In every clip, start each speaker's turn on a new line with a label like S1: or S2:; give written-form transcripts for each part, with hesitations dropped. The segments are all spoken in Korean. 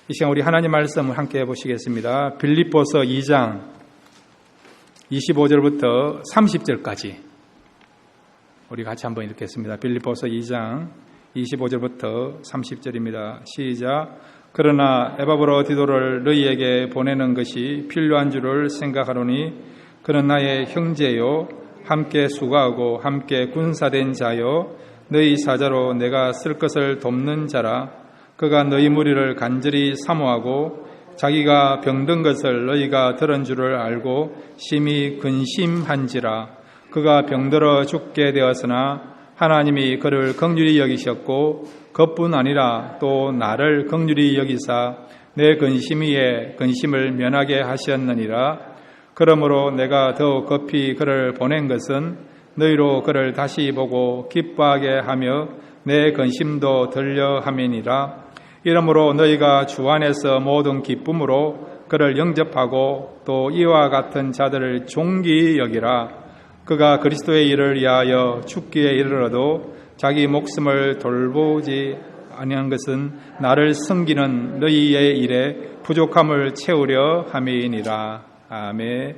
S1: 이 시간 우리 하나님 말씀을 함께 보시겠습니다. 빌립보서 2장 25절부터 30절까지 우리 같이 한번 읽겠습니다. 빌립보서 2장 25절부터 30절입니다. 시작. 그러나 에바브로디도를 너희에게 보내는 것이 필요한 줄을 생각하노니 그는 나의 형제요 함께 수고하고 함께 군사된 자요 너희 사자로 내가 쓸 것을 돕는 자라. 그가 너희 무리를 간절히 사모하고 자기가 병든 것을 너희가 들은 줄을 알고 심히 근심한지라. 그가 병들어 죽게 되었으나 하나님이 그를 긍휼히 여기셨고 그뿐 아니라 또 나를 긍휼히 여기사 내 근심 위에 근심을 면하게 하셨느니라. 그러므로 내가 더욱 급히 그를 보낸 것은 너희로 그를 다시 보고 기뻐하게 하며 내 근심도 들려 함이니라. 이러므로 너희가 주 안에서 모든 기쁨으로 그를 영접하고 또 이와 같은 자들을 존귀히 여기라. 그가 그리스도의 일을 위하여 죽기에 이르러도 자기 목숨을 돌보지 아니한 것은 나를 섬기는 너희의 일에 부족함을 채우려 함이니라. 아멘.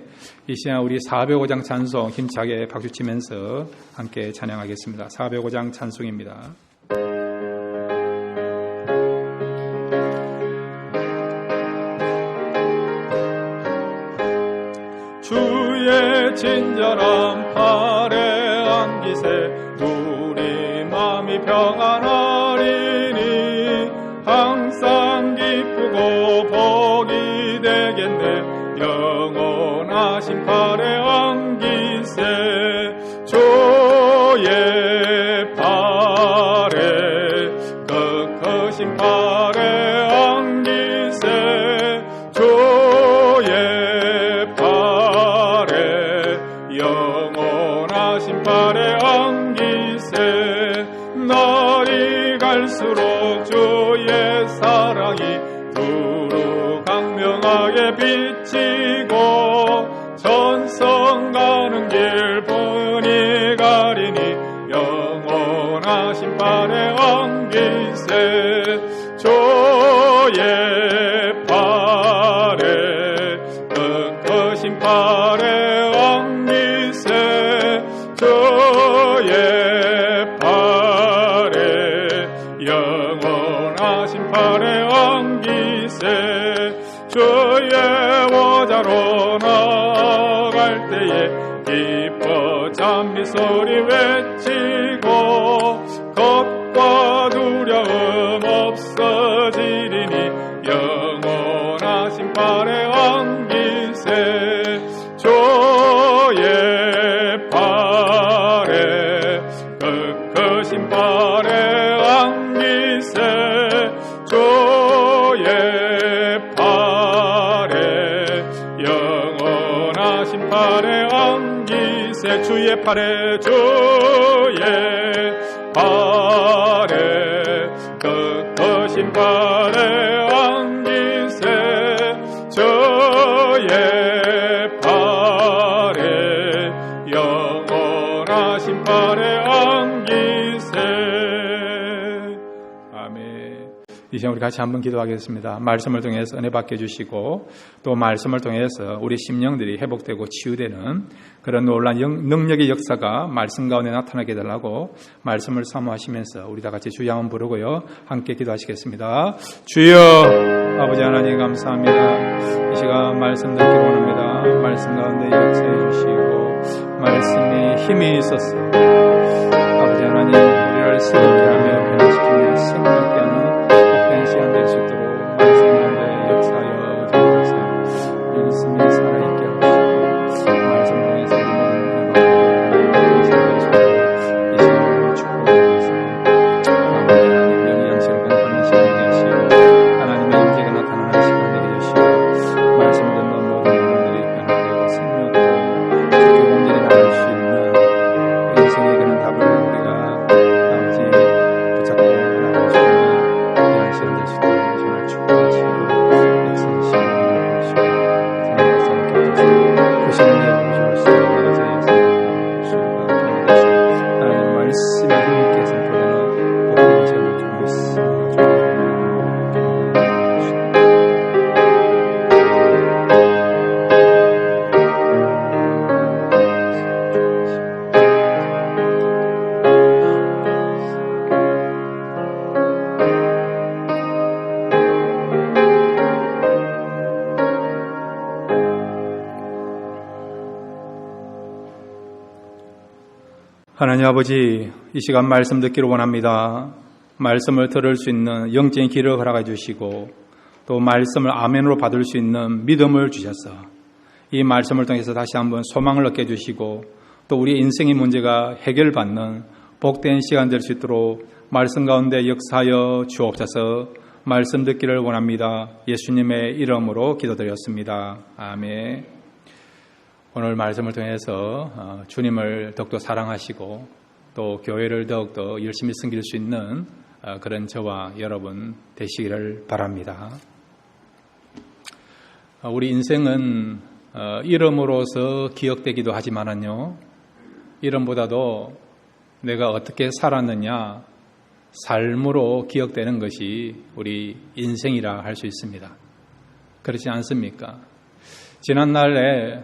S1: 이 시간 우리 405장 찬송 힘차게 박수치면서 함께 찬양하겠습니다. 405장 찬송입니다.
S2: 주의 친절한 팔에 안기세 우리 마음이 평안하리니 항상 기쁘고 복이 되겠네. 영원하신 팔에 안기세 주의 팔에 크크신 팔에 안기세 주의 영원하신 팔에 안기세. 날이 갈수록 주의 사랑이 두루 강명하게 비치고 천성 가는 길 뻔히 가리니 영원하신 팔에 안기세 주의 팔에 크크신 팔에 주의 팔에 영원하신 팔에 안기세. 주의 보좌로 나아갈 때에 기뻐 찬미소리 외치고 겁과 두려움 없어지리니 영원하신 팔에 안기세 주의 크크신 팔에 안기세 주의 팔에 영원하신 팔에 안기세. 주의 팔에 크크신 팔에 안기세 주의 팔에 영원하신 팔에 안기세. 아멘.
S1: 이 시간 우리 같이 한번 기도하겠습니다. 말씀을 통해서 은혜 받게 해주시고 또 말씀을 통해서 우리 심령들이 회복되고 치유되는 그런 놀라운 능력의 역사가 말씀 가운데 나타나게 해달라고 말씀을 사모하시면서 우리 다 같이 주여 한번 부르고요. 함께 기도하시겠습니다. 주여 아버지 하나님 감사합니다. 이 시간 말씀 듣기 원합니다. 말씀 가운데 역사해 주시고 말씀이 힘이 있어서 아버지 하나님 우리를 새롭게 하며 변화시키며 생명있게 하는 복된 시간 될 수 있도록 말씀 가운데 역사하여 주옵소서. 우리 말씀이 살아있게 하시고 말씀 통해서 이 시간을 축복하소서. 아버지 하나님 영의 양식을 공부하는 시간 되게 하시고 하나님의 임재가 나타나는 시간 되게 하시고 말씀 듣는 모든 영혼들이 변화되고 생명되고 주께 온전히 나갈 수 있는 인생의 그런 답을 우리가 아버지 하나님 아버지, 이 시간 말씀 듣기를 원합니다. 말씀을 들을 수 있는 영적인 길을 허락해 주시고 또 말씀을 아멘으로 받을 수 있는 믿음을 주셔서 이 말씀을 통해서 다시 한번 소망을 얻게 해주시고 또 우리 인생의 문제가 해결받는 복된 시간 될 수 있도록 말씀 가운데 역사하여 주옵소서. 말씀 듣기를 원합니다. 예수님의 이름으로 기도드렸습니다. 아멘. 오늘 말씀을 통해서 주님을 더욱더 사랑하시고 또 교회를 더욱더 열심히 섬길 수 있는 그런 저와 여러분 되시기를 바랍니다. 우리 인생은 이름으로서 기억되기도 하지만은요, 이름보다도 내가 어떻게 살았느냐, 삶으로 기억되는 것이 우리 인생이라 할 수 있습니다. 그렇지 않습니까? 지난날에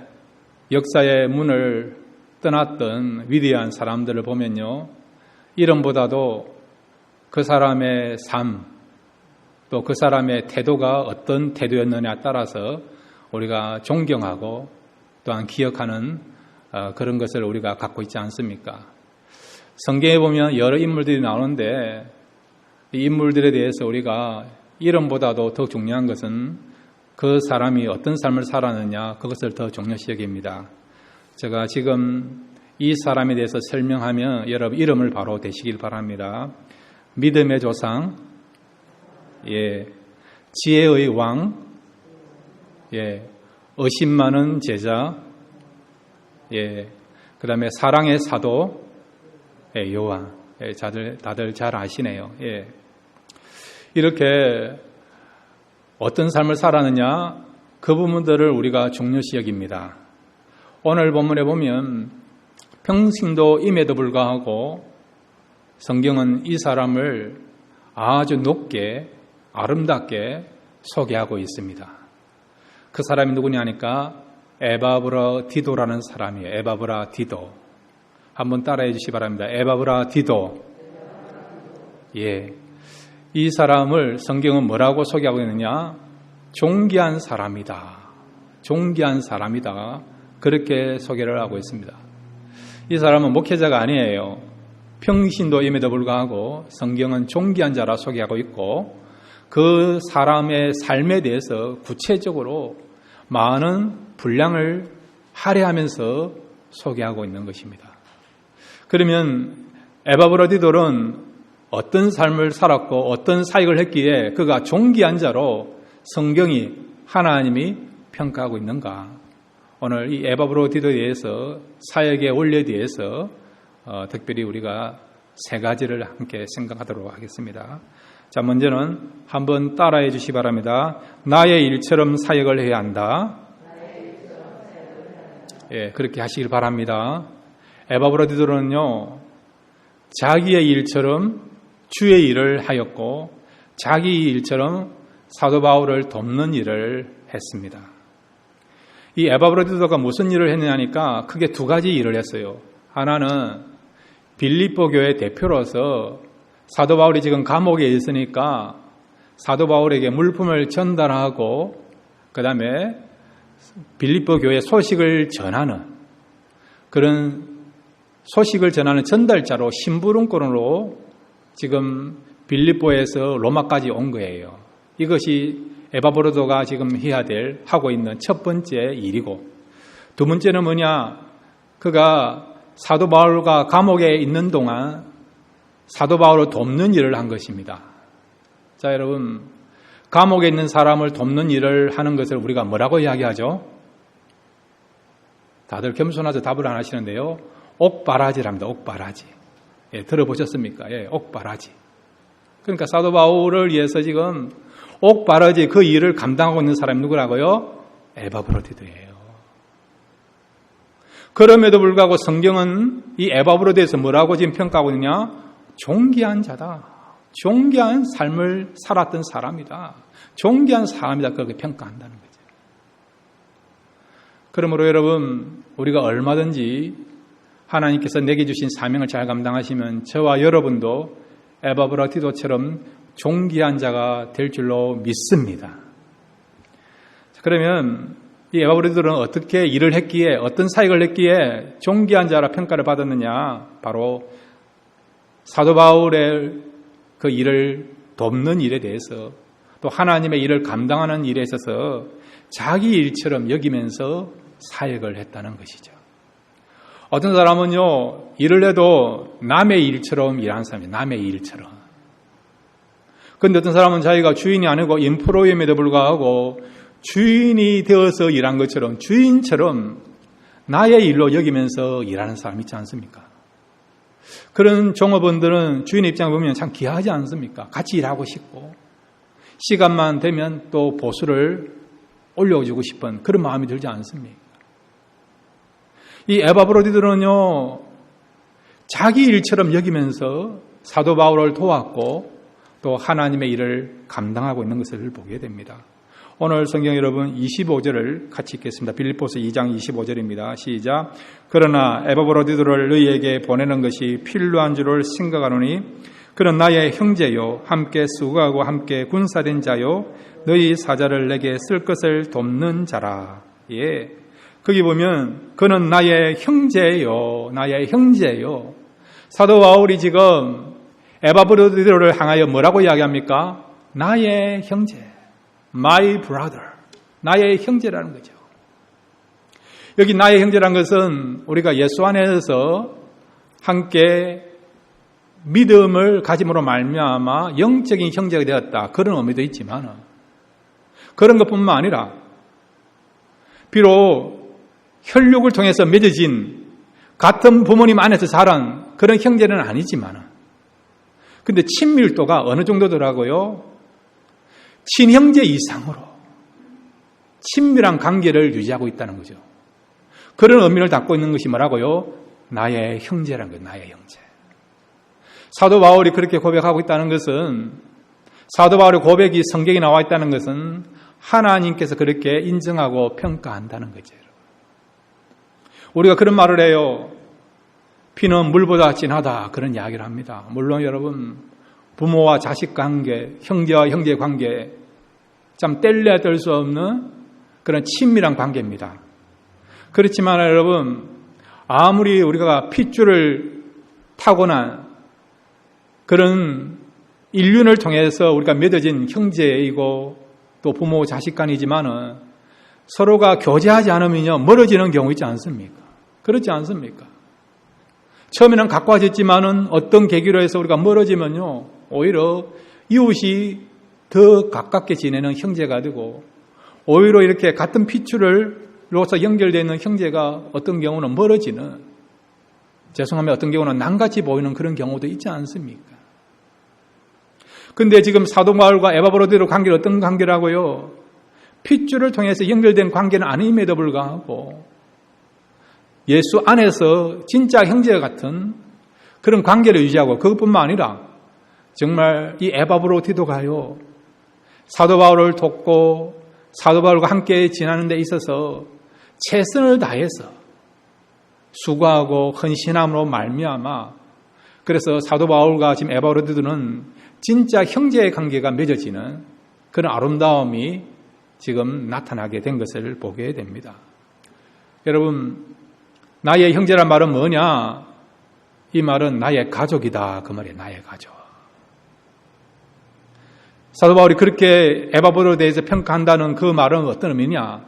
S1: 역사의 문을 떠났던 위대한 사람들을 보면요, 이름보다도 그 사람의 삶, 또 그 사람의 태도가 어떤 태도였느냐에 따라서 우리가 존경하고 또한 기억하는 그런 것을 우리가 갖고 있지 않습니까? 성경에 보면 여러 인물들이 나오는데 이 인물들에 대해서 우리가 이름보다도 더 중요한 것은 그 사람이 어떤 삶을 살았느냐, 그것을 더 중요시 여깁니다. 제가 지금 이 사람에 대해서 설명하면 여러분 이름을 바로 대시길 바랍니다. 믿음의 조상, 지혜의 왕, 의심 많은 제자, 그 다음에 사랑의 사도, 요한. 다들 잘 아시네요. 이렇게 어떤 삶을 살았느냐, 그 부분들을 우리가 중요시 여깁니다. 오늘 본문에 보면 평신도임에도 불구하고 성경은 이 사람을 아주 높게 아름답게 소개하고 있습니다. 그 사람이 누구냐 하니까 에바브라디도라는 사람이에요. 에바브라디도. 한번 따라해 주시기 바랍니다. 에바브라디도. 이 사람을 성경은 뭐라고 소개하고 있느냐? 존귀한 사람이다. 존귀한 사람이다. 그렇게 소개를 하고 있습니다. 이 사람은 목회자가 아니에요. 평신도임에도 불구하고 성경은 존귀한 자라 소개하고 있고 그 사람의 삶에 대해서 구체적으로 많은 분량을 할애하면서 소개하고 있는 것입니다. 그러면 에바브라디도는 어떤 삶을 살았고 어떤 사역을 했기에 그가 존귀한 자로 성경이 하나님이 평가하고 있는가? 오늘 이 에바브라디도에 대해서 사역의 원리에 대해서 특별히 우리가 세 가지를 함께 생각하도록 하겠습니다. 자, 먼저는 한번 따라해 주시기 바랍니다. 나의 일처럼 사역을 해야 한다. 그렇게 하시길 바랍니다. 에바브라디도는요, 자기의 일처럼 주의 일을 하였고 자기 일처럼 사도 바울을 돕는 일을 했습니다. 이 에바브라디도가 무슨 일을 했느냐 하니까 크게 두 가지 일을 했어요. 하나는 빌립보 교회 대표로서 사도 바울이 지금 감옥에 있으니까 사도 바울에게 물품을 전달하고 그 다음에 빌립보 교회 소식을 전하는 그런 소식을 전하는 전달자로 심부름꾼으로 지금 빌립보에서 로마까지 온 거예요. 이것이 에바브라디도가 지금 하고 있는 첫 번째 일이고, 두 번째는 뭐냐? 그가 사도 바울과 감옥에 있는 동안 사도 바울을 돕는 일을 한 것입니다. 자, 여러분, 감옥에 있는 사람을 돕는 일을 하는 것을 우리가 뭐라고 이야기하죠? 다들 겸손하죠. 답을 안 하시는데요. 옥바라지랍니다. 옥바라지. 들어보셨습니까? 옥바라지. 그러니까 사도 바울을 위해서 지금 옥바라지 그 일을 감당하고 있는 사람이 누구라고요? 에바브라디도예요. 그럼에도 불구하고 성경은 이 에바브라디도에서 뭐라고 지금 평가하고 있느냐? 존귀한 자다. 존귀한 삶을 살았던 사람이다. 존귀한 사람이다. 그렇게 평가한다는 거죠. 그러므로 여러분, 우리가 얼마든지 하나님께서 내게 주신 사명을 잘 감당하시면 저와 여러분도 에바브라디도처럼 존귀한 자가 될 줄로 믿습니다. 그러면 이 에바브로디도는 어떻게 일을 했기에, 어떤 사역을 했기에 존귀한 자라 평가를 받았느냐? 바로 사도 바울의 그 일을 돕는 일에 대해서, 또 하나님의 일을 감당하는 일에 있어서 자기 일처럼 여기면서 사역을 했다는 것이죠. 어떤 사람은요, 일을 해도 남의 일처럼 일하는 사람이에요. 남의 일처럼. 그런데 어떤 사람은 자기가 주인이 아니고 인프로임에도 불구하고 주인이 되어서 일한 것처럼, 주인처럼 나의 일로 여기면서 일하는 사람 있지 않습니까? 그런 종업원들은 주인 입장을 보면 참 귀하지 않습니까? 같이 일하고 싶고, 시간만 되면 또 보수를 올려주고 싶은 그런 마음이 들지 않습니까? 이 에바브로디들은요, 자기 일처럼 여기면서 사도 바울을 도왔고 또 하나님의 일을 감당하고 있는 것을 보게 됩니다. 오늘 성경 여러분 25절을 같이 읽겠습니다. 빌립보서 2장 25절입니다. 시작. 그러나 에바브로디도를 너희에게 보내는 것이 필요한 줄을 생각하노니 그는 나의 형제요 함께 수고하고 함께 군사된 자요 너희 사자를 내게 쓸 것을 돕는 자라. 예. 거기 보면 그는 나의 형제요, 나의 형제요. 사도 바울이 지금 에바브로디도를 향하여 뭐라고 이야기합니까? 나의 형제. My brother, 나의 형제라는 거죠. 여기 나의 형제라는 것은 우리가 예수 안에서 함께 믿음을 가짐으로 말미암아 영적인 형제가 되었다, 그런 의미도 있지만 그런 것뿐만 아니라 비록 혈육을 통해서 맺어진 같은 부모님 안에서 자란 그런 형제는 아니지만 근데 친밀도가 어느 정도더라고요? 친형제 이상으로 친밀한 관계를 유지하고 있다는 거죠. 그런 의미를 담고 있는 것이 뭐라고요? 나의 형제라는 거예요. 나의 형제. 사도 바울이 그렇게 고백하고 있다는 것은, 사도 바울의 고백이 성경에 나와 있다는 것은 하나님께서 그렇게 인정하고 평가한다는 거죠. 우리가 그런 말을 해요. 피는 물보다 진하다, 그런 이야기를 합니다. 물론 여러분, 부모와 자식 관계, 형제와 형제 관계, 참 뗄래야 뗄 수 없는 그런 친밀한 관계입니다. 그렇지만 여러분, 아무리 우리가 핏줄을 타고난 그런 인륜을 통해서 우리가 맺어진 형제이고 또 부모 자식 간이지만은 서로가 교제하지 않으면요 멀어지는 경우 있지 않습니까? 그렇지 않습니까? 처음에는 가까워졌지만은 어떤 계기로 해서 우리가 멀어지면요 오히려 이웃이 더 가깝게 지내는 형제가 되고, 오히려 이렇게 같은 핏줄로서 연결되어 있는 형제가 어떤 경우는 멀어지는, 죄송하면 어떤 경우는 낭같이 보이는 그런 경우도 있지 않습니까? 근데 지금 사도 바울과 에바브로디도 관계는 어떤 관계라고요? 핏줄을 통해서 연결된 관계는 아님에도 불구하고 예수 안에서 진짜 형제 같은 그런 관계를 유지하고, 그것뿐만 아니라 정말 이 에바브로디도가요 사도 바울을 돕고 사도 바울과 함께 지나는 데 있어서 최선을 다해서 수고하고 헌신함으로 말미암아, 그래서 사도 바울과 지금 에바브로디도는 진짜 형제의 관계가 맺어지는 그런 아름다움이 지금 나타나게 된 것을 보게 됩니다. 여러분, 나의 형제란 말은 뭐냐? 이 말은 나의 가족이다, 그 말이에요. 나의 가족. 사도 바울이 그렇게 에바브로디도에 대해서 평가한다는 그 말은 어떤 의미냐?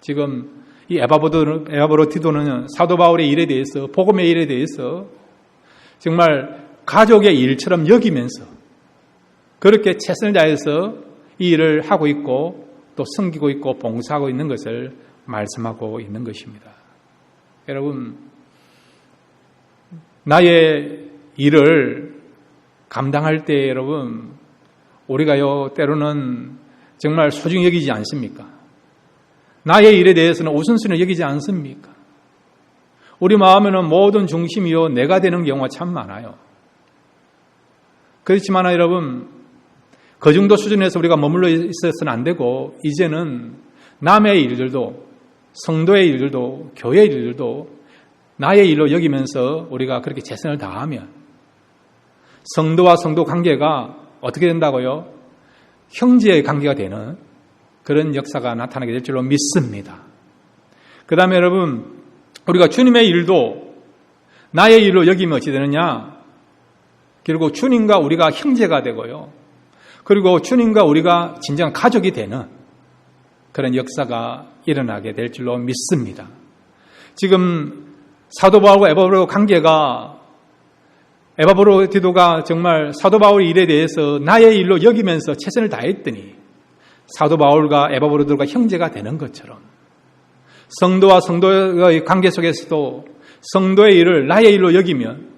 S1: 지금 이 에바브로디도는 사도 바울의 일에 대해서, 복음의 일에 대해서 정말 가족의 일처럼 여기면서 그렇게 최선을 다해서 이 일을 하고 있고 또 섬기고 있고 봉사하고 있는 것을 말씀하고 있는 것입니다. 여러분, 나의 일을 감당할 때 여러분, 우리가요 때로는 정말 소중히 여기지 않습니까? 나의 일에 대해서는 우선순위를 여기지 않습니까? 우리 마음에는 모든 중심이요 내가 되는 경우가 참 많아요. 그렇지만 여러분, 그 정도 수준에서 우리가 머물러 있어서는 안 되고, 이제는 남의 일들도, 성도의 일들도, 교회의 일들도 나의 일로 여기면서 우리가 그렇게 최선을 다하면 성도와 성도 관계가 어떻게 된다고요? 형제의 관계가 되는 그런 역사가 나타나게 될 줄로 믿습니다. 그 다음에 여러분, 우리가 주님의 일도 나의 일로 여기면 어찌 되느냐? 결국 주님과 우리가 형제가 되고요. 그리고 주님과 우리가 진정한 가족이 되는 그런 역사가 일어나게 될 줄로 믿습니다. 지금 사도 바울과 에바브로 관계가, 에바브로 디도가 정말 사도 바울의 일에 대해서 나의 일로 여기면서 최선을 다했더니 사도 바울과 에바브로 디도가 형제가 되는 것처럼 성도와 성도의 관계 속에서도 성도의 일을 나의 일로 여기면,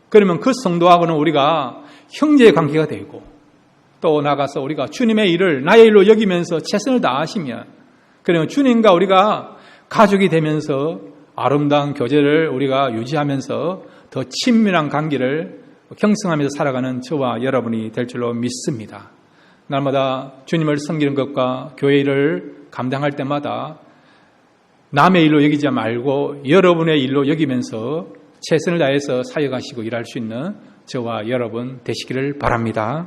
S1: 그러면 그 성도하고는 우리가 형제의 관계가 되고, 또 나가서 우리가 주님의 일을 나의 일로 여기면서 최선을 다하시면, 그러면 주님과 우리가 가족이 되면서 아름다운 교제를 우리가 유지하면서 더 친밀한 관계를 형성하면서 살아가는 저와 여러분이 될 줄로 믿습니다. 날마다 주님을 섬기는 것과 교회 일을 감당할 때마다 남의 일로 여기지 말고 여러분의 일로 여기면서 최선을 다해서 사역하시고 일할 수 있는 저와 여러분 되시기를 바랍니다.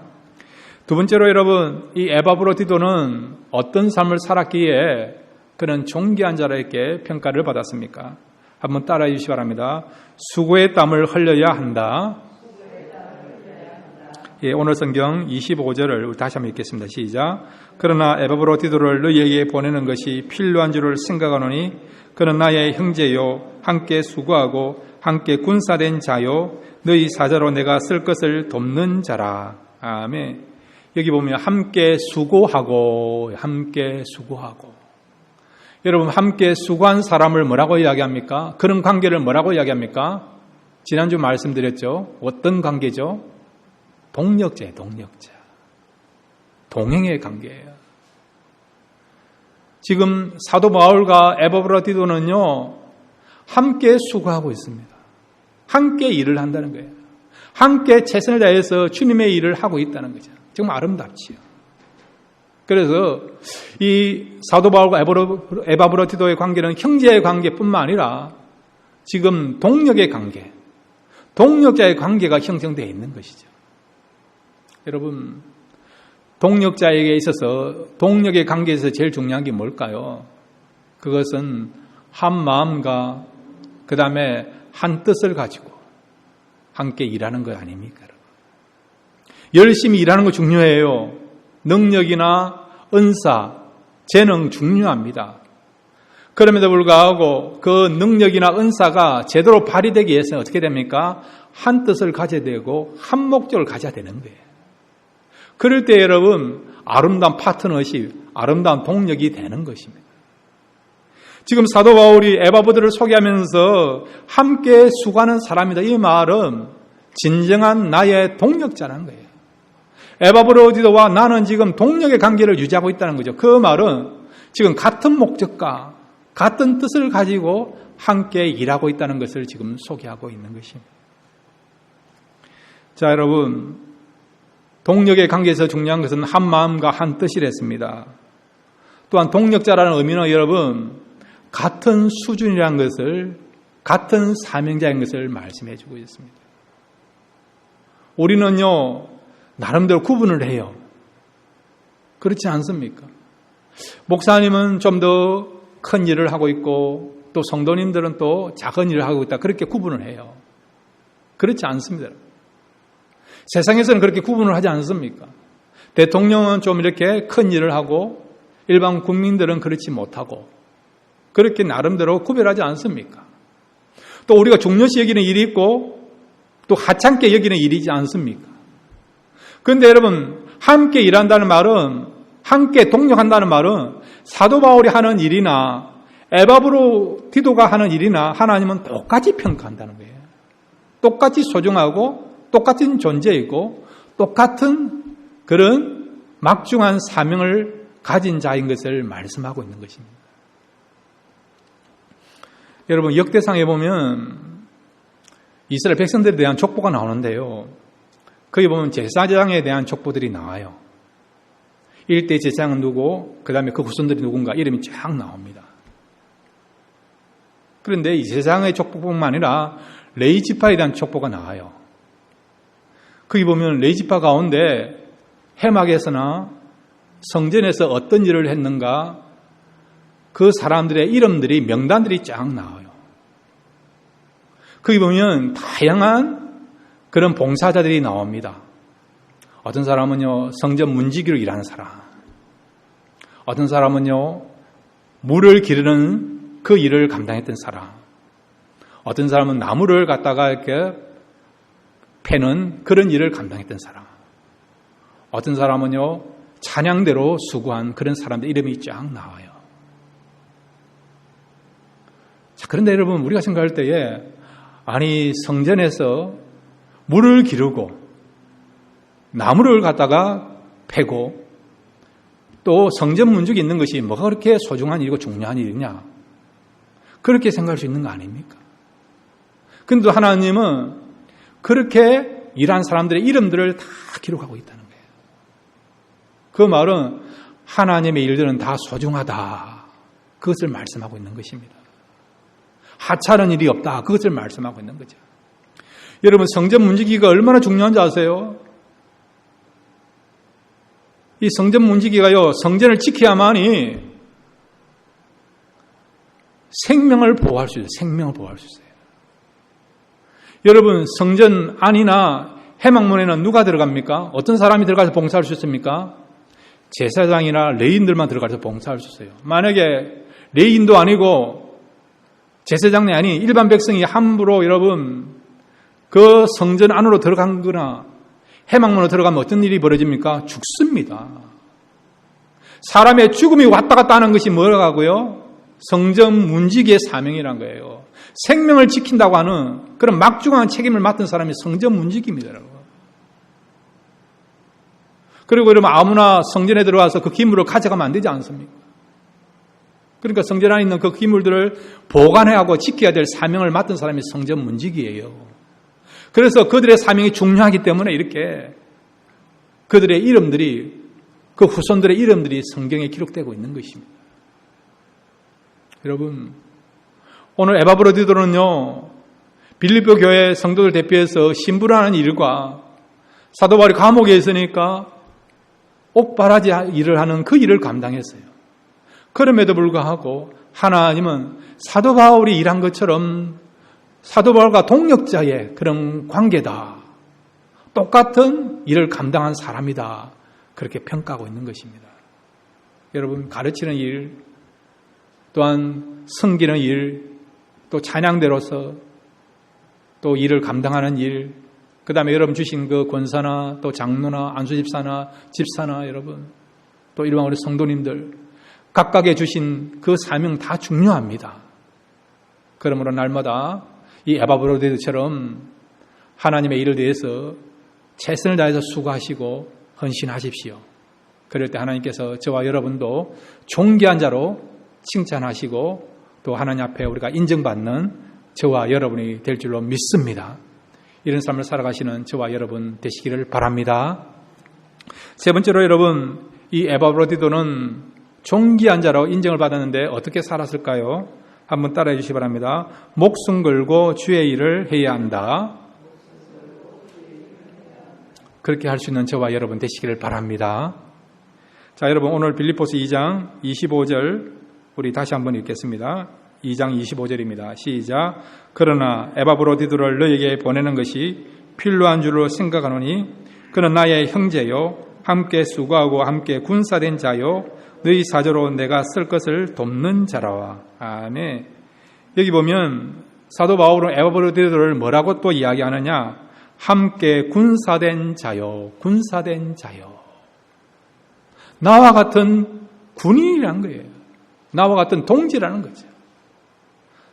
S1: 두 번째로 여러분, 이 에바브로 디도는 어떤 삶을 살았기에 그는 존귀한 자로에게 평가를 받았습니까? 한번 따라해 주시기 바랍니다. 수고의 땀을 흘려야 한다. 예, 오늘 성경 25절을 다시 한번 읽겠습니다. 시작. 그러나 에바브로 디도를 너희에게 보내는 것이 필요한 줄을 생각하노니 그는 나의 형제요 함께 수고하고 함께 군사된 자요 너희 사자로 내가 쓸 것을 돕는 자라. 아멘. 여기 보면 함께 수고하고 여러분, 함께 수고한 사람을 뭐라고 이야기합니까? 그런 관계를 뭐라고 이야기합니까? 지난주 말씀드렸죠. 어떤 관계죠? 동력자예요. 동력자. 동행의 관계예요. 지금 사도 바울과 에바브로 디도는요, 함께 수고하고 있습니다. 함께 일을 한다는 거예요. 함께 최선을 다해서 주님의 일을 하고 있다는 거죠. 정말 아름답지요. 그래서 이 사도 바울과 에바브로 디도의 관계는 형제의 관계뿐만 아니라 지금 동력의 관계, 동력자의 관계가 형성되어 있는 것이죠. 여러분, 동력자에게 있어서 동력의 관계에서 제일 중요한 게 뭘까요? 그것은 한 마음과 그 다음에 한 뜻을 가지고 함께 일하는 것 아닙니까? 여러분? 열심히 일하는 거 중요해요. 능력이나 은사, 재능 중요합니다. 그럼에도 불구하고 그 능력이나 은사가 제대로 발휘되기 위해서는 어떻게 됩니까? 한 뜻을 가져야 되고 한 목적을 가져야 되는 거예요. 그럴 때 여러분, 아름다운 파트너십, 아름다운 동력이 되는 것입니다. 지금 사도 바울이 에바브들을 소개하면서 함께 수고하는 사람이다. 이 말은 진정한 나의 동력자라는 거예요. 에바브로 디도와 나는 지금 동력의 관계를 유지하고 있다는 거죠. 그 말은 지금 같은 목적과 같은 뜻을 가지고 함께 일하고 있다는 것을 지금 소개하고 있는 것입니다. 자, 여러분, 동력의 관계에서 중요한 것은 한 마음과 한 뜻이랬습니다. 또한 동력자라는 의미는 여러분, 같은 수준이라는 것을, 같은 사명자인 것을 말씀해 주고 있습니다. 우리는요, 나름대로 구분을 해요. 그렇지 않습니까? 목사님은 좀 더 큰 일을 하고 있고 또 성도님들은 또 작은 일을 하고 있다. 그렇게 구분을 해요. 그렇지 않습니다. 세상에서는 그렇게 구분을 하지 않습니까? 대통령은 좀 이렇게 큰 일을 하고 일반 국민들은 그렇지 못하고 그렇게 나름대로 구별하지 않습니까? 또 우리가 중요시 여기는 일이 있고 또 하찮게 여기는 일이지 않습니까? 그런데 여러분, 함께 일한다는 말은, 함께 동력한다는 말은 사도 바울이 하는 일이나 에바브로 디도가 하는 일이나 하나님은 똑같이 평가한다는 거예요. 똑같이 소중하고 똑같은 존재이고 똑같은 그런 막중한 사명을 가진 자인 것을 말씀하고 있는 것입니다. 여러분, 역대상에 보면 이스라엘 백성들에 대한 족보가 나오는데요. 거기 보면 제사장에 대한 족보들이 나와요. 1대 제사장은 누구, 그 다음에 그 후손들이 누군가 이름이 쫙 나옵니다. 그런데 이 제사장의 족보뿐만 아니라 레위 지파에 대한 족보가 나와요. 거기 보면 레위 지파 가운데 해막에서나 성전에서 어떤 일을 했는가 그 사람들의 이름들이 명단들이 쫙 나와요. 거기 보면 다양한 그런 봉사자들이 나옵니다. 어떤 사람은요 성전 문지기로 일하는 사람, 어떤 사람은요 물을 기르는 그 일을 감당했던 사람, 어떤 사람은 나무를 갖다가 이렇게 패는 그런 일을 감당했던 사람, 어떤 사람은요 찬양대로 수고한 그런 사람들 이름이 쫙 나와요. 자, 그런데 여러분 우리가 생각할 때에 아니 성전에서 물을 기르고 나무를 갖다가 패고 또 성전 문지기 있는 것이 뭐가 그렇게 소중한 일이고 중요한 일이냐 그렇게 생각할 수 있는 거 아닙니까? 그런데 하나님은 그렇게 일한 사람들의 이름들을 다 기록하고 있다는 거예요. 그 말은 하나님의 일들은 다 소중하다 그것을 말씀하고 있는 것입니다. 하찮은 일이 없다 그것을 말씀하고 있는 거죠. 여러분 성전 문지기가 얼마나 중요한지 아세요? 이 성전 문지기가요 성전을 지켜야만이 생명을 보호할 수 있어요. 생명을 보호할 수 있어요. 여러분 성전 안이나 회막문에는 누가 들어갑니까? 어떤 사람이 들어가서 봉사할 수 있습니까? 제사장이나 레위인들만 들어가서 봉사할 수 있어요. 만약에 레위인도 아니고 제사장이 아닌 일반 백성이 함부로 여러분 그 성전 안으로 들어간 거나 회막문으로 들어가면 어떤 일이 벌어집니까? 죽습니다. 사람의 죽음이 왔다 갔다 하는 것이 뭐라고요? 성전 문지기의 사명이란 거예요. 생명을 지킨다고 하는 그런 막중한 책임을 맡은 사람이 성전 문지기입니다. 그리고 여러분 아무나 성전에 들어와서 그 기물을 가져가면 안 되지 않습니까? 그러니까 성전 안에 있는 그 기물들을 보관해야 하고 지켜야 될 사명을 맡은 사람이 성전 문지기예요. 그래서 그들의 사명이 중요하기 때문에 이렇게 그들의 이름들이 그 후손들의 이름들이 성경에 기록되고 있는 것입니다. 여러분 오늘 에바브로디도는요 빌립보 교회 성도들 대표해서 신부라는 일과 사도 바울이 감옥에 있으니까 옥바라지 일을 하는 그 일을 감당했어요. 그럼에도 불구하고 하나님은 사도 바울이 일한 것처럼 사도 바울과 동력자의 그런 관계다. 똑같은 일을 감당한 사람이다. 그렇게 평가하고 있는 것입니다. 여러분 가르치는 일, 또한 섬기는 일, 또 찬양대로서 또 일을 감당하는 일, 그 다음에 여러분 주신 그 권사나 또 장로나 안수집사나 집사나 여러분 또 이런 우리 성도님들 각각의 주신 그 사명 다 중요합니다. 그러므로 날마다 이 에바브로디처럼 하나님의 일을 위해서 최선을 다해서 수고하시고 헌신하십시오. 그럴 때 하나님께서 저와 여러분도 존귀한 자로 칭찬하시고 또 하나님 앞에 우리가 인정받는 저와 여러분이 될 줄로 믿습니다. 이런 삶을 살아가시는 저와 여러분 되시기를 바랍니다. 세 번째로 여러분 이 에바브로디도는 존귀한 자로 인정을 받았는데 어떻게 살았을까요? 한번 따라해 주시기 바랍니다. 목숨 걸고 주의 일을 해야 한다. 그렇게 할 수 있는 저와 여러분 되시기를 바랍니다. 자, 여러분 오늘 빌립보서 2장 25절 우리 다시 한번 읽겠습니다. 2장 25절입니다. 시작. 그러나 에바브로디도를 너에게 보내는 것이 필요한 줄로 생각하노니 그는 나의 형제요 함께 수고하고 함께 군사된 자요 너희 사조로 내가 쓸 것을 돕는 자라와. 아멘. 여기 보면 사도 바울은 에바브로디도를 뭐라고 또 이야기하느냐? 함께 군사된 자요, 군사된 자요. 나와 같은 군인이라는 거예요. 나와 같은 동지라는 거죠.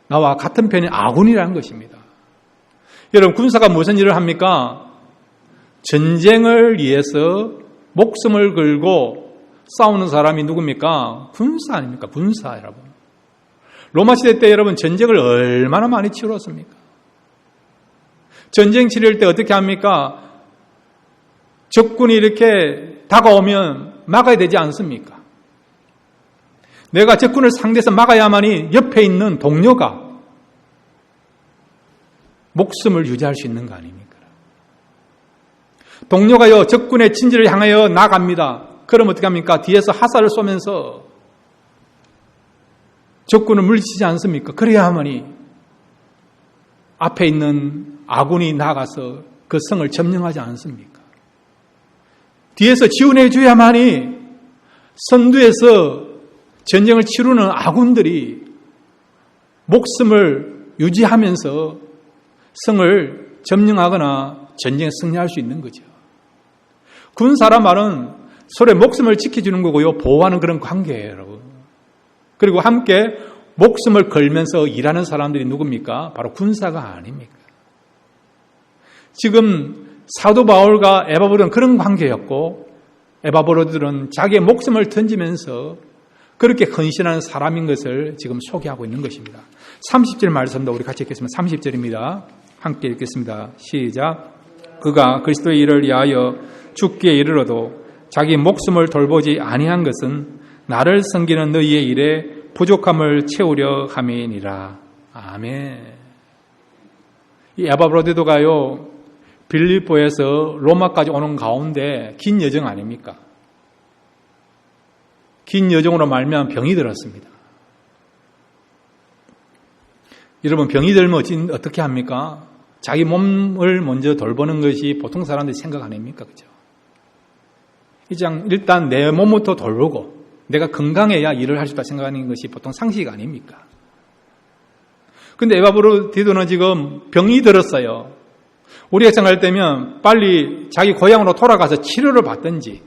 S1: 나와 같은 편의 아군이라는 것입니다. 여러분 군사가 무슨 일을 합니까? 전쟁을 위해서 목숨을 걸고 싸우는 사람이 누굽니까? 군사 아닙니까? 군사 여러분. 로마 시대 때 여러분 전쟁을 얼마나 많이 치렀습니까? 전쟁 치를 때 어떻게 합니까? 적군이 이렇게 다가오면 막아야 되지 않습니까? 내가 적군을 상대해서 막아야만이 옆에 있는 동료가 목숨을 유지할 수 있는 거 아닙니까? 동료가요 적군의 진지를 향하여 나갑니다. 그럼 어떻게 합니까? 뒤에서 화살을 쏘면서 적군을 물리치지 않습니까? 그래야만이 앞에 있는 아군이 나가서 그 성을 점령하지 않습니까? 뒤에서 지원해 줘야만이 선두에서 전쟁을 치르는 아군들이 목숨을 유지하면서 성을 점령하거나 전쟁에 승리할 수 있는 거죠. 군사란 말은 서로의 목숨을 지켜주는 거고요. 보호하는 그런 관계예요, 여러분. 그리고 함께 목숨을 걸면서 일하는 사람들이 누굽니까? 바로 군사가 아닙니까? 지금 사도 바울과 에바브로는 그런 관계였고, 에바브로들은 자기의 목숨을 던지면서 그렇게 헌신하는 사람인 것을 지금 소개하고 있는 것입니다. 30절 말씀도 우리 같이 읽겠습니다. 30절입니다. 함께 읽겠습니다. 시작. 그가 그리스도의 일을 위하여 죽기에 이르러도 자기 목숨을 돌보지 아니한 것은 나를 섬기는 너희의 일에 부족함을 채우려 함이니라. 아멘. 이 에바브로디도가요, 빌립보에서 로마까지 오는 가운데 긴 여정 아닙니까? 긴 여정으로 말미암아 병이 들었습니다. 여러분, 병이 들면 어떻게 합니까? 자기 몸을 먼저 돌보는 것이 보통 사람들이 생각 아닙니까? 그죠? 일단 내 몸부터 돌보고 내가 건강해야 일을 할 수 있다 생각하는 것이 보통 상식 아닙니까? 근데 에바브로디도는 지금 병이 들었어요. 우리가 생각할 때면 빨리 자기 고향으로 돌아가서 치료를 받든지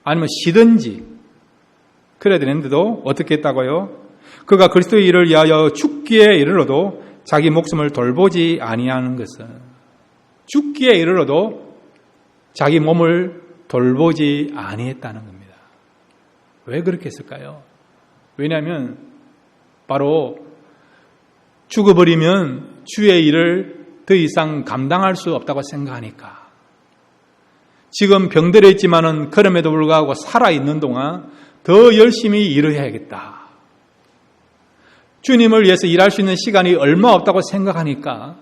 S1: 아니면 쉬든지 그래야 되는데도 어떻게 했다고요? 그가 그리스도의 일을 위하여 죽기에 이르러도 자기 목숨을 돌보지 아니하는 것은, 죽기에 이르러도 자기 몸을 돌보지 아니했다는 겁니다. 왜 그렇게 했을까요? 왜냐하면 바로 죽어버리면 주의 일을 더 이상 감당할 수 없다고 생각하니까. 지금 병들어 있지만은 그럼에도 불구하고 살아있는 동안 더 열심히 일을 해야겠다. 주님을 위해서 일할 수 있는 시간이 얼마 없다고 생각하니까,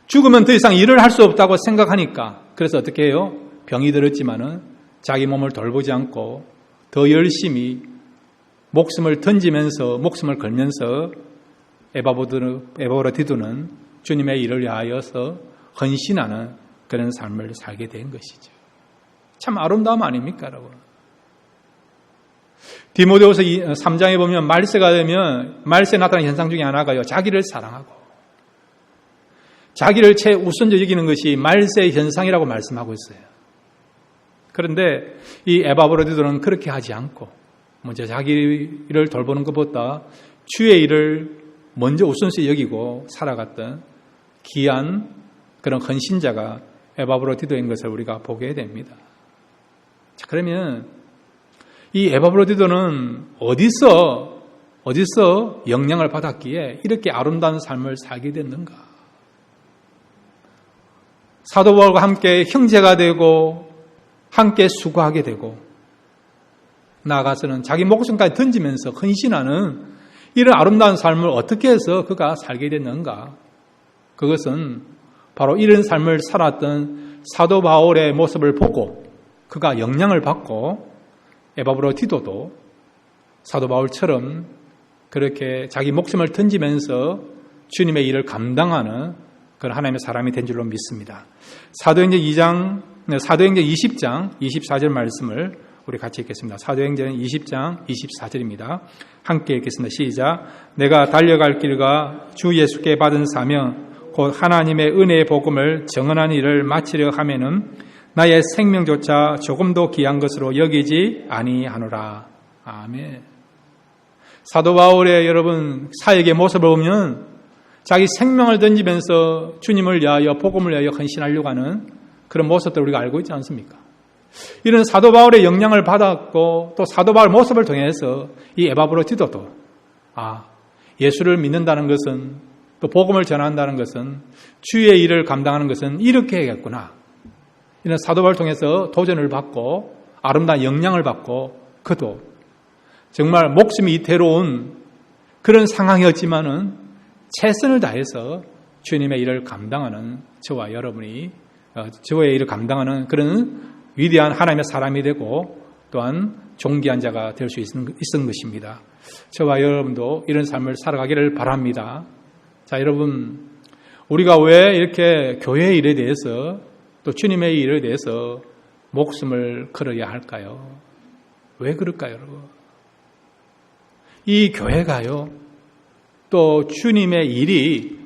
S1: 죽으면 더 이상 일을 할 수 없다고 생각하니까, 그래서 어떻게 해요? 병이 들었지만은 자기 몸을 돌보지 않고 더 열심히 목숨을 던지면서, 목숨을 걸면서 에바브로디도는 주님의 일을 위하여서 헌신하는 그런 삶을 살게 된 것이죠. 참 아름다움 아닙니까, 여러분? 디모데후서 3장에 보면 말세가 되면 말세에 나타나는 현상 중에 하나가요, 자기를 사랑하고 자기를 최우선적 여기는 것이 말세의 현상이라고 말씀하고 있어요. 그런데 이 에바브로디도는 그렇게 하지 않고 먼저 자기 일을 돌보는 것보다 주의 일을 먼저 우선시 여기고 살아갔던 귀한 그런 헌신자가 에바브로디도인 것을 우리가 보게 됩니다. 자, 그러면 이 에바브로디도는 어디서 영향을 받았기에 이렇게 아름다운 삶을 살게 됐는가? 사도 바울과 함께 형제가 되고 함께 수고하게 되고 나아가서는 자기 목숨까지 던지면서 헌신하는 이런 아름다운 삶을 어떻게 해서 그가 살게 됐는가? 그것은 바로 이런 삶을 살았던 사도 바울의 모습을 보고 그가 영향을 받고 에바브로디도도 사도 바울처럼 그렇게 자기 목숨을 던지면서 주님의 일을 감당하는 그런 하나님의 사람이 된 줄로 믿습니다. 사도행전 20장 24절 말씀을 우리 같이 읽겠습니다. 사도행전 20장 24절입니다. 함께 읽겠습니다. 시작. 내가 달려갈 길과 주 예수께 받은 사명 곧 하나님의 은혜의 복음을 정언한 일을 마치려 하면은 나의 생명조차 조금도 귀한 것으로 여기지 아니하노라. 아멘. 사도 바울의 여러분 사역의 모습을 보면 자기 생명을 던지면서 주님을 위하여 복음을 위하여 헌신하려고 하는 그런 모습들 우리가 알고 있지 않습니까? 이런 사도 바울의 영향을 받았고 또 사도 바울 모습을 통해서 이 에바브로디도도 예수를 믿는다는 것은 또 복음을 전한다는 것은 주의 일을 감당하는 것은 이렇게 해야겠구나. 이런 사도 바울을 통해서 도전을 받고 아름다운 영향을 받고 그도 정말 목숨이 이태로운 그런 상황이었지만은 최선을 다해서 주님의 일을 감당하는 저와 여러분이 저의 일을 감당하는 그런 위대한 하나님의 사람이 되고 또한 존귀한 자가 될 수 있는 것입니다. 저와 여러분도 이런 삶을 살아가기를 바랍니다. 자, 여러분, 우리가 왜 이렇게 교회의 일에 대해서 또 주님의 일에 대해서 목숨을 걸어야 할까요? 왜 그럴까요, 여러분? 이 교회가요, 또 주님의 일이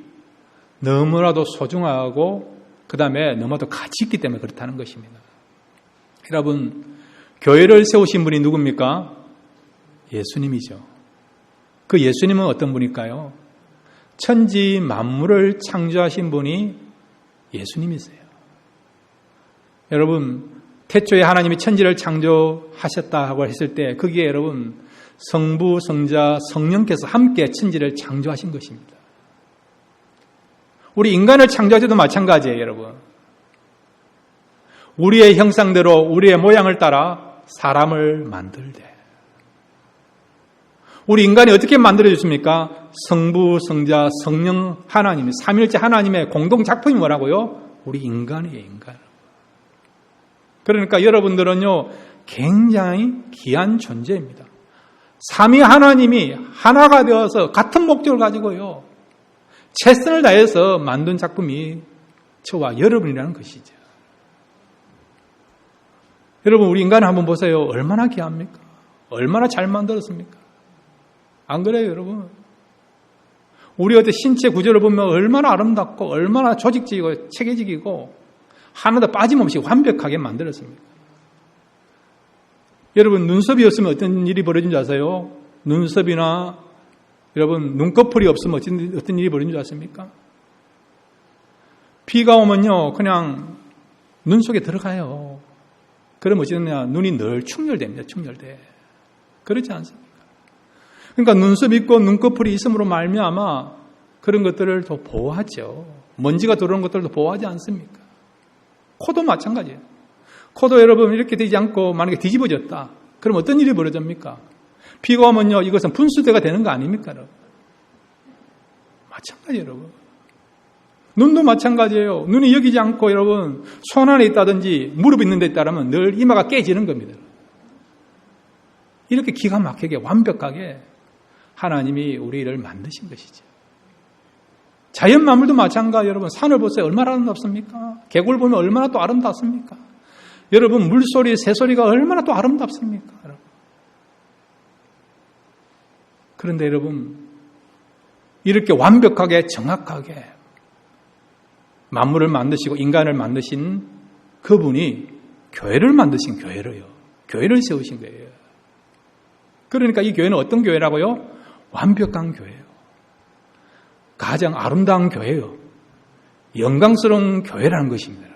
S1: 너무나도 소중하고 그 다음에 너무나도 가치 있기 때문에 그렇다는 것입니다. 여러분, 교회를 세우신 분이 누굽니까? 예수님이죠. 그 예수님은 어떤 분일까요? 천지 만물을 창조하신 분이 예수님이세요. 여러분, 태초에 하나님이 천지를 창조하셨다고 했을 때 거기에 여러분 성부, 성자, 성령께서 함께 천지를 창조하신 것입니다. 우리 인간을 창조할 때도 마찬가지예요, 여러분. 우리의 형상대로 우리의 모양을 따라 사람을 만들되 우리 인간이 어떻게 만들어졌습니까? 성부, 성자, 성령 하나님, 삼일째 하나님의 공동 작품이 뭐라고요? 우리 인간이에요, 인간. 그러니까 여러분들은요, 굉장히 귀한 존재입니다. 삼위 하나님이 하나가 되어서 같은 목적을 가지고요, 최선을 다해서 만든 작품이 저와 여러분이라는 것이죠. 여러분, 우리 인간을 한번 보세요. 얼마나 귀합니까? 얼마나 잘 만들었습니까? 안 그래요, 여러분? 우리 어떤 신체 구조를 보면 얼마나 아름답고 얼마나 조직적이고 체계적이고 하나도 빠짐없이 완벽하게 만들었습니다. 여러분, 눈썹이 없으면 어떤 일이 벌어진 줄 아세요? 눈썹이나 여러분 눈꺼풀이 없으면 어떤 일이 벌어진 줄 아십니까? 비가 오면요 그냥 눈 속에 들어가요. 그럼 어찌됐냐? 눈이 늘 충혈됩니다. 충혈돼. 그렇지 않습니까? 그러니까 눈썹 있고 눈꺼풀이 있음으로 말미암아 그런 것들을 더 보호하죠. 먼지가 들어오는 것들도 보호하지 않습니까? 코도 마찬가지예요. 코도 여러분 이렇게 되지 않고 만약에 뒤집어졌다. 그럼 어떤 일이 벌어집니까? 비가 오면요 이것은 분수대가 되는 거 아닙니까? 여러분? 마찬가지예요, 여러분. 눈도 마찬가지예요. 눈이 여기지 않고 여러분 손 안에 있다든지 무릎 있는 데 있다면 늘 이마가 깨지는 겁니다. 이렇게 기가 막히게 완벽하게 하나님이 우리를 만드신 것이죠. 자연 만물도 마찬가지. 여러분 산을 보세요. 얼마나 아름답습니까? 계곡을 보면 얼마나 또 아름답습니까? 여러분 물소리, 새소리가 얼마나 또 아름답습니까? 여러분. 그런데 여러분 이렇게 완벽하게 정확하게 만물을 만드시고 인간을 만드신 그분이 교회를 만드신 교회로요. 교회를 세우신 거예요. 그러니까 이 교회는 어떤 교회라고요? 완벽한 교회예요. 가장 아름다운 교회예요. 영광스러운 교회라는 것입니다.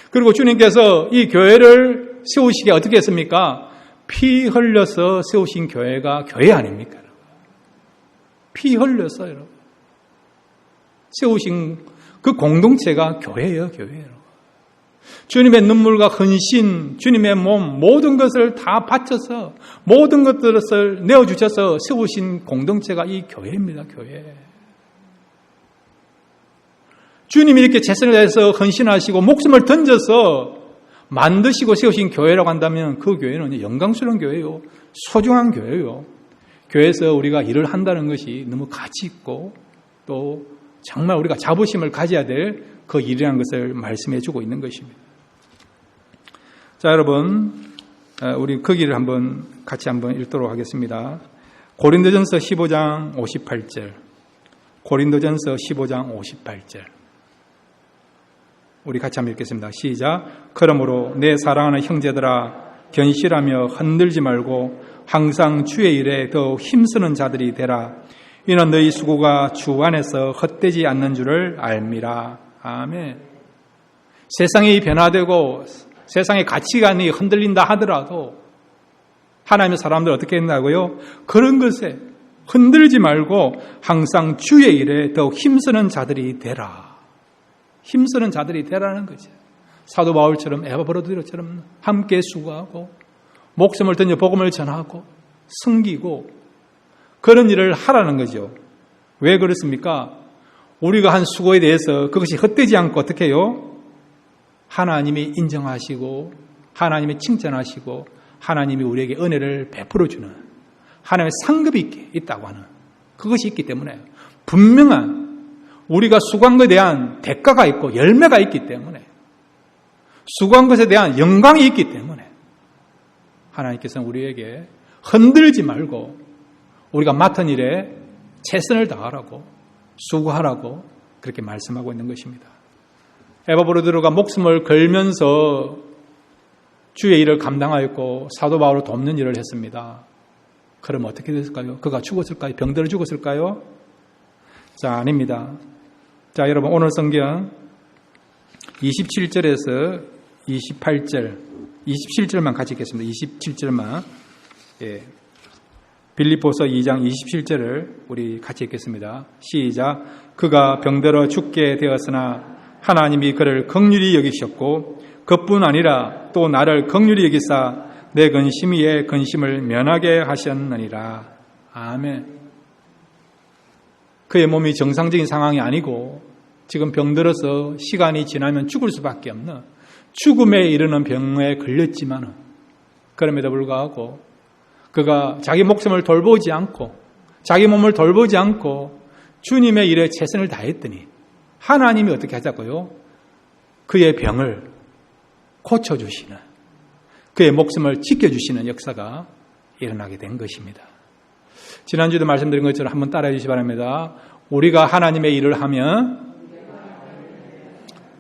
S1: 그리고 주님께서 이 교회를 세우시기에 어떻게 했습니까? 피 흘려서 세우신 교회가 교회 아닙니까? 피 흘려서 여러분 세우신 그 공동체가 교회예요, 교회예요. 주님의 눈물과 헌신, 주님의 몸, 모든 것을 다 바쳐서 모든 것들을 내어주셔서 세우신 공동체가 이 교회입니다, 교회. 주님이 이렇게 최선을 다해서 헌신하시고 목숨을 던져서 만드시고 세우신 교회라고 한다면 그 교회는 영광스러운 교회요, 소중한 교회요. 교회에서 우리가 일을 한다는 것이 너무 가치 있고 또 정말 우리가 자부심을 가져야 될 그 일이라는 것을 말씀해 주고 있는 것입니다. 자, 여러분, 우리 거기를 같이 한번 읽도록 하겠습니다. 고린도전서 15장 58절. 고린도전서 15장 58절. 우리 같이 한번 읽겠습니다. 시작. 그러므로 내 사랑하는 형제들아 견실하며 흔들지 말고 항상 주의 일에 더욱 힘쓰는 자들이 되라. 이는 너희 수고가 주 안에서 헛되지 않는 줄을 알미라. 아멘. 세상이 변화되고 세상의 가치관이 흔들린다 하더라도 하나님의 사람들 어떻게 했나고요? 그런 것에 흔들지 말고 항상 주의 일에 더욱 힘쓰는 자들이 되라. 힘쓰는 자들이 되라는 거죠. 사도 바울처럼 에바브로드처럼 함께 수고하고 목숨을 던져 복음을 전하고 섬기고 그런 일을 하라는 거죠. 왜 그렇습니까? 우리가 한 수고에 대해서 그것이 헛되지 않고 어떻게 해요? 하나님이 인정하시고 하나님이 칭찬하시고 하나님이 우리에게 은혜를 베풀어주는 하나님의 상급이 있다고 하는 그것이 있기 때문에 분명한 우리가 수고한 것에 대한 대가가 있고 열매가 있기 때문에 수고한 것에 대한 영광이 있기 때문에 하나님께서는 우리에게 흔들지 말고 우리가 맡은 일에 최선을 다하라고 수고하라고 그렇게 말씀하고 있는 것입니다. 에바브로디도가 목숨을 걸면서 주의 일을 감당하였고 사도 바울을 돕는 일을 했습니다. 그럼 어떻게 됐을까요? 그가 죽었을까요? 병들어 죽었을까요? 자, 아닙니다. 자, 여러분 오늘 성경 27절에서 28절 27절만 같이 읽겠습니다. 27절만 빌립보서 2장 27절을 우리 같이 읽겠습니다. 시작. 그가 병들어 죽게 되었으나 하나님이 그를 긍휼히 여기셨고 그뿐 아니라 또 나를 긍휼히 여기사 내 근심위에 근심을 면하게 하셨느니라. 아멘. 그의 몸이 정상적인 상황이 아니고 지금 병들어서 시간이 지나면 죽을 수밖에 없는 죽음에 이르는 병에 걸렸지만 그럼에도 불구하고 그가 자기 목숨을 돌보지 않고 자기 몸을 돌보지 않고 주님의 일에 최선을 다했더니 하나님이 어떻게 하자고요? 그의 병을 고쳐주시는 그의 목숨을 지켜주시는 역사가 일어나게 된 것입니다. 지난주에도 말씀드린 것처럼 한번 따라해 주시기 바랍니다. 우리가 하나님의 일을 하면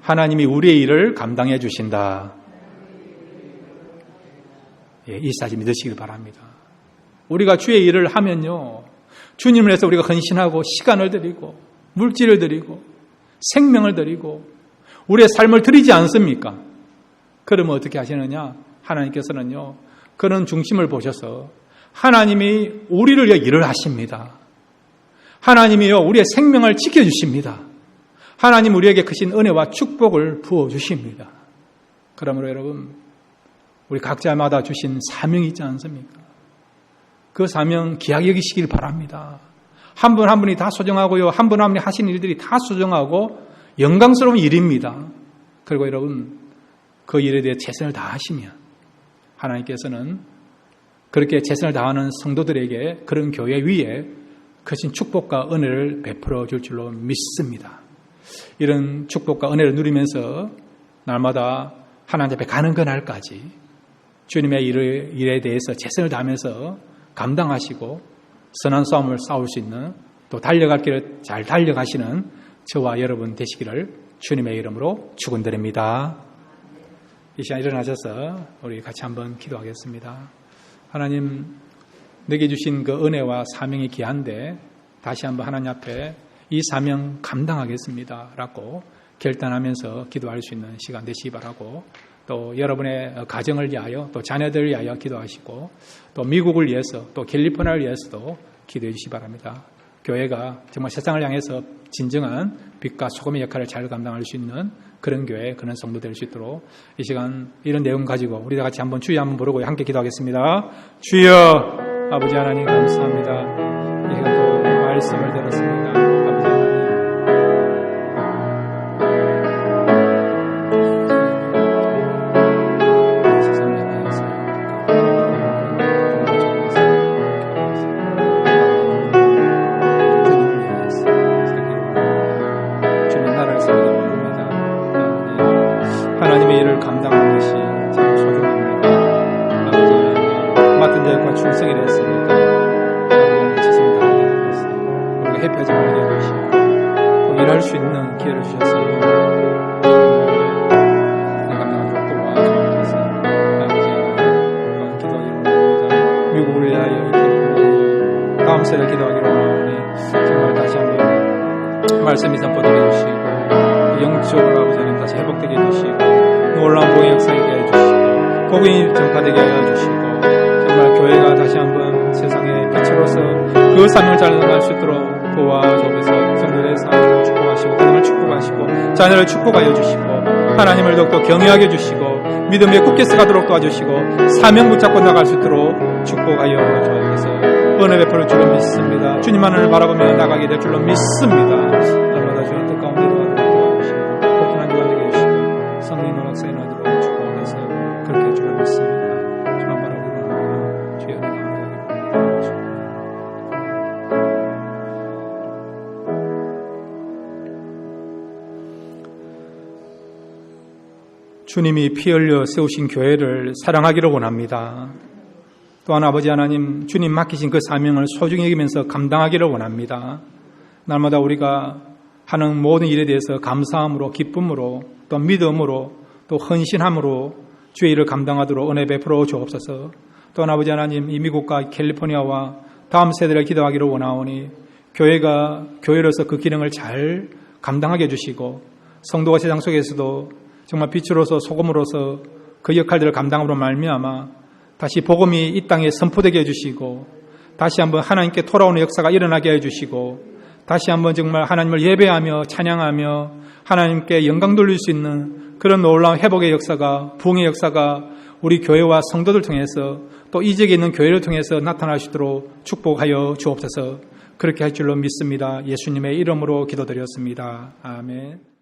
S1: 하나님이 우리의 일을 감당해 주신다. 이 사실 믿으시길 바랍니다. 우리가 주의 일을 하면요, 주님을 위해서 우리가 헌신하고 시간을 드리고 물질을 드리고 생명을 드리고 우리의 삶을 드리지 않습니까? 그러면 어떻게 하시느냐? 하나님께서는요, 그런 중심을 보셔서 하나님이 우리를 위해 일을 하십니다. 하나님이요, 우리의 생명을 지켜주십니다. 하나님 우리에게 크신 은혜와 축복을 부어주십니다. 그러므로 여러분, 우리 각자마다 주신 사명이 있지 않습니까? 그 사명 귀하게 여기시길 바랍니다. 한 분 한 분이 다 소중하고요, 한 분 한 분이 하시는 일들이 다 소중하고 영광스러운 일입니다. 그리고 여러분, 그 일에 대해 최선을 다하시면 하나님께서는 그렇게 최선을 다하는 성도들에게 그런 교회 위에 크신 축복과 은혜를 베풀어 줄 줄로 믿습니다. 이런 축복과 은혜를 누리면서 날마다 하나님 앞에 가는 그날까지 주님의 일에 대해서 최선을 다하면서 감당하시고 선한 싸움을 싸울 수 있는 또 달려갈 길을 잘 달려가시는 저와 여러분 되시기를 주님의 이름으로 축원드립니다. 이 시간 일어나셔서 우리 같이 한번 기도하겠습니다. 하나님, 내게 주신 그 은혜와 사명이 귀한데 다시 한번 하나님 앞에 이 사명 감당하겠습니다 라고 결단하면서 기도할 수 있는 시간 되시기 바라고, 또 여러분의 가정을 위하여 또 자녀들을 위하여 기도하시고 또 미국을 위해서 또 캘리포니아를 위해서도 기도해 주시기 바랍니다. 교회가 정말 세상을 향해서 진정한 빛과 소금의 역할을 잘 감당할 수 있는 그런 교회, 그런 성도 될 수 있도록 이 시간 이런 내용 가지고 우리 다 같이 한번 주여 한번 부르고 함께 기도하겠습니다. 주여, 아버지 하나님 감사합니다. 이 시간 또 말씀을 들었습니다. 아버지 하나님, 하나님의 일을 감당하는 것이 참 소중합니다. 아버지 하나님, 맡은 자역과 충성이 됐습니다. 아버지 최선을 다하는 것을 우리가 회피하지 말게 해주시고 또 일할 수 있는 기회를 주셔서 감당하는 족보와 주님께서 아버지 하나님 기도하기로 합니다. 미국을 위하여 기도하니 다음 세대 기도하기로 하니 정말 다시 한번 말씀이 선포되게 해주시고 영적으로 아버지 하나님 다시 회복되게 해주시고 놀라운 복의 역사에 해주시고 복음이 전파되게 해주시고 정말 교회가 다시 한번 세상의 빛으로서 그 삶을 잘 나갈 수 있도록 도와주셔서 성도들의 삶을 축복하시고 하나님을 축복하시고 자녀를 축복하여 주시고 하나님을 더욱더 경외하게 해주시고 믿음에 굳게 서가도록 도와주시고 사명 붙잡고 나갈 수 있도록 축복하여 주셔서 은혜 베풀어 줄로 믿습니다. 주님만을 바라보며 나가게 될 줄로 믿습니다. 날마다 주의 뜻 가운데 도와주시고 복분한 주간 되게 해주시고 성령 노락사에 나도록 축복해서 그렇게 주로 주님이 피 흘려 세우신 교회를 사랑하기를 원합니다. 또한 아버지 하나님, 주님 맡기신 그 사명을 소중히 여기면서 감당하기를 원합니다. 날마다 우리가 하는 모든 일에 대해서 감사함으로, 기쁨으로, 또 믿음으로, 또 헌신함으로 주의 일을 감당하도록 은혜 베풀어 주옵소서. 또한 아버지 하나님, 이 미국과 캘리포니아와 다음 세대를 기도하기를 원하오니 교회가 교회로서 그 기능을 잘 감당하게 해주시고 성도가 세상 속에서도 정말 빛으로서 소금으로서 그 역할들을 감당함으로 말미암아 다시 복음이 이 땅에 선포되게 해주시고 다시 한번 하나님께 돌아오는 역사가 일어나게 해주시고 다시 한번 정말 하나님을 예배하며 찬양하며 하나님께 영광 돌릴 수 있는 그런 놀라운 회복의 역사가, 부흥의 역사가 우리 교회와 성도들 통해서 또 이 지역에 있는 교회를 통해서 나타날 수 있도록 축복하여 주옵소서. 그렇게 할 줄로 믿습니다. 예수님의 이름으로 기도드렸습니다. 아멘.